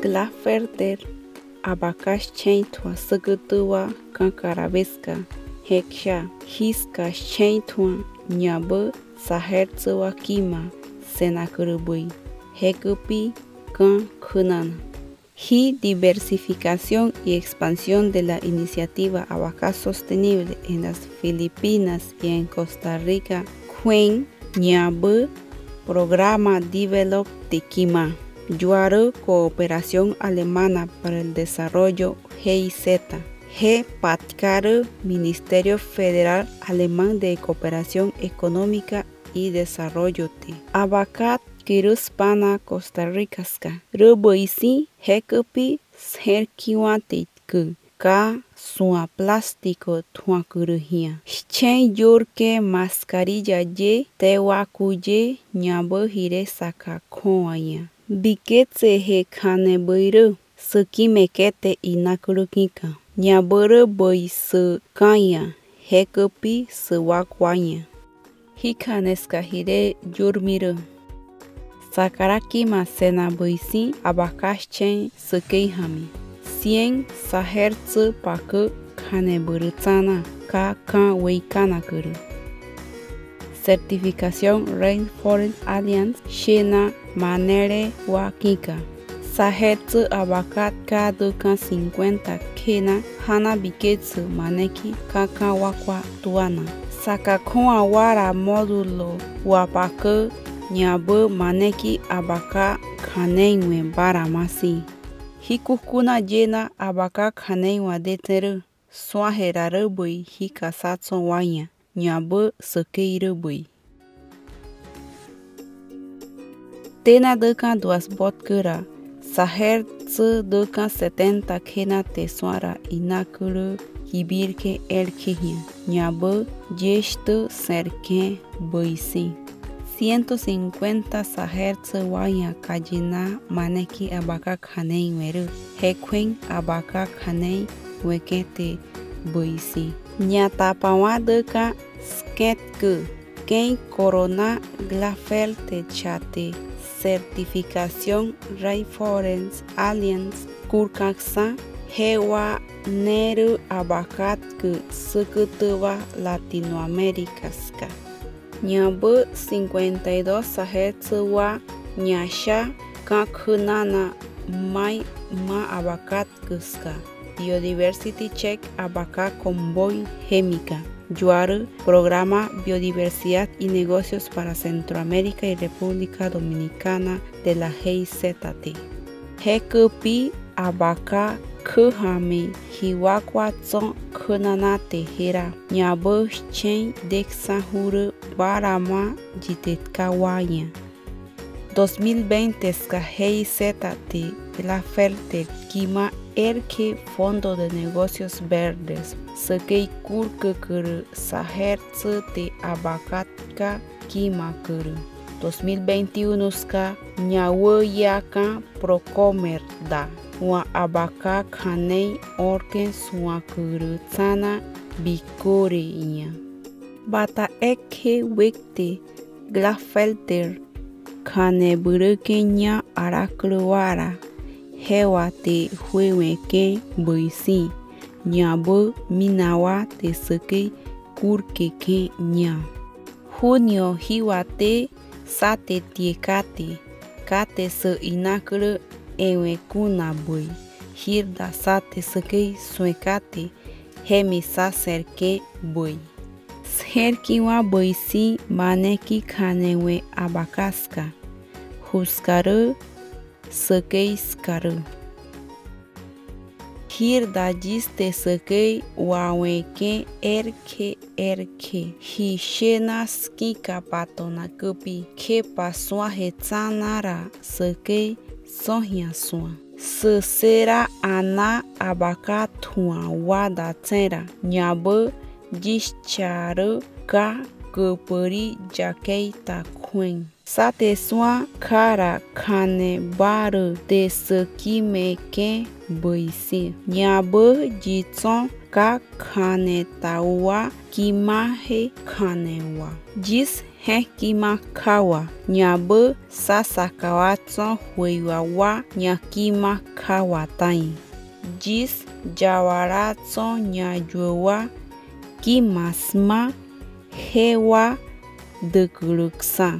Glaferter Abakash Chaintua Sugutua Kankarabeska Heksha Hiska Chaintua Nyabu Sahertsuwa Kima Senakurubui Hekupi Kan Kunana. Y diversificación y expansión de la iniciativa Abacá Sostenible en las Filipinas y en Costa Rica. Quen Nyabu Programa Develop de Kima. Yuaru Cooperación Alemana para el Desarrollo GIZ. G. Patkaru Ministerio Federal Alemán de Cooperación Económica y Desarrollo de Abacá Kiruspana Costa Ricaska. Ruboisi Hekupi Sherkiwatitku. Ka Sua Plástico Tuakuruhia. Chen Yurke Mascarilla Ye Tewakuye Nyabu Hire Saka Koaya. Biketse He Kanebuiru. Suki Mekete Inakurukika. Nyaburu Boi Su Kaya. Hekupi Suwakwanya. Hikaneska Hire Yurmiru. Sakaraki Masena Boisi Abakaschen Sukeihami. 100 Sahertsu Paku Kaneburutsana Ka Weikana Kuru. Certificación Rainforest Alliance Shena Manere Wakika. Sahertsu Abakat Kaduka 50 Kena Hana Biketsu Maneki Kaka Wakwa Tuana. Sakakon Awara Módulo Wapaku Nyabu Maneki Abaka Kaneiwe Baramasi. Hikukuna Jena Abaka Kaneiwa Deteru. Swaherarubui Hikasatson Wanya. Nyabu Sukeirubui. Tena Duka Duas Botkura. Sahertsu Duka 70 Kena Teswara Inakuru Hibirke Elkihia. Nyabu Jeshtu Serke Boisi. 150 Sahertsu Waya Kajina Maneki Abaka Kanei Weru. Hekwen Abaka Kanei Wekete Boisi. Nyatapawa Duka Sketku. Ken Corona Glafel Techate. Certificación Rainforest Alliance Kurkaksa. Hewa Neru Abakatku Sukutuwa Latinoamericaska. Nyabu 52 Sahertsu wa Nyasha Kakunana Mai Ma Abakatkuska. Biodiversity Check Abaka Convoy Gémica. Yuaru Programa Biodiversidad y Negocios para Centroamérica y República Dominicana de la GIZT. Hekupi Abaka Kuhami Hiwakwa Tson Kunana Tejera. Nyabu Chen Dexahuru Barama Jitetkawanya. 2020 Ska GIZT la Ferte Kima Erke Fondo de Negocios Verdes. Sekei Kurkukuru Sahertsu te Abakatka Kima Kuru. 2021 Ska Nyawuyaka Procomerda. Wa Abaka Kanei Orken Suakuru Tsana Bikore Inya. Bata Eke Wekte Glafelter Kaneburuke Nya Arakruwara. Hewa te Hueweke Boisi. Nyabu Minawa te Seke Kurkeke Nya. Junio Hiwate Sate Tiekate. Kate Se Inakuru Ewe Kuna Bui. Hirda Sate Seke Suekate. Hemi Sa Serke Bui. Serkiwa Boisi Maneki Kanewe Abakaska. Huskaru Sekei Skaru. Hirda Jiste Sekei Waweke Erke. Hishena Skika Patona Kupi. Kepa Swahetsanara Sekei Sohia Swa. Sesera Ana Abaka Tua Wada Tsera. Nyabu Jischaru Ka Kupuri Jakeita Quen. Sate Swa Kara Kane Baru de Sekimeke Boisi. Nyabu Jitson Ka Kane Tawa Kimahe Kanewa. Jis hekima kawa nyabe sasakawatso huiwawa nyakima kawa tai. Jis jawaratso nyajwewa kimasma hewa degeluksa.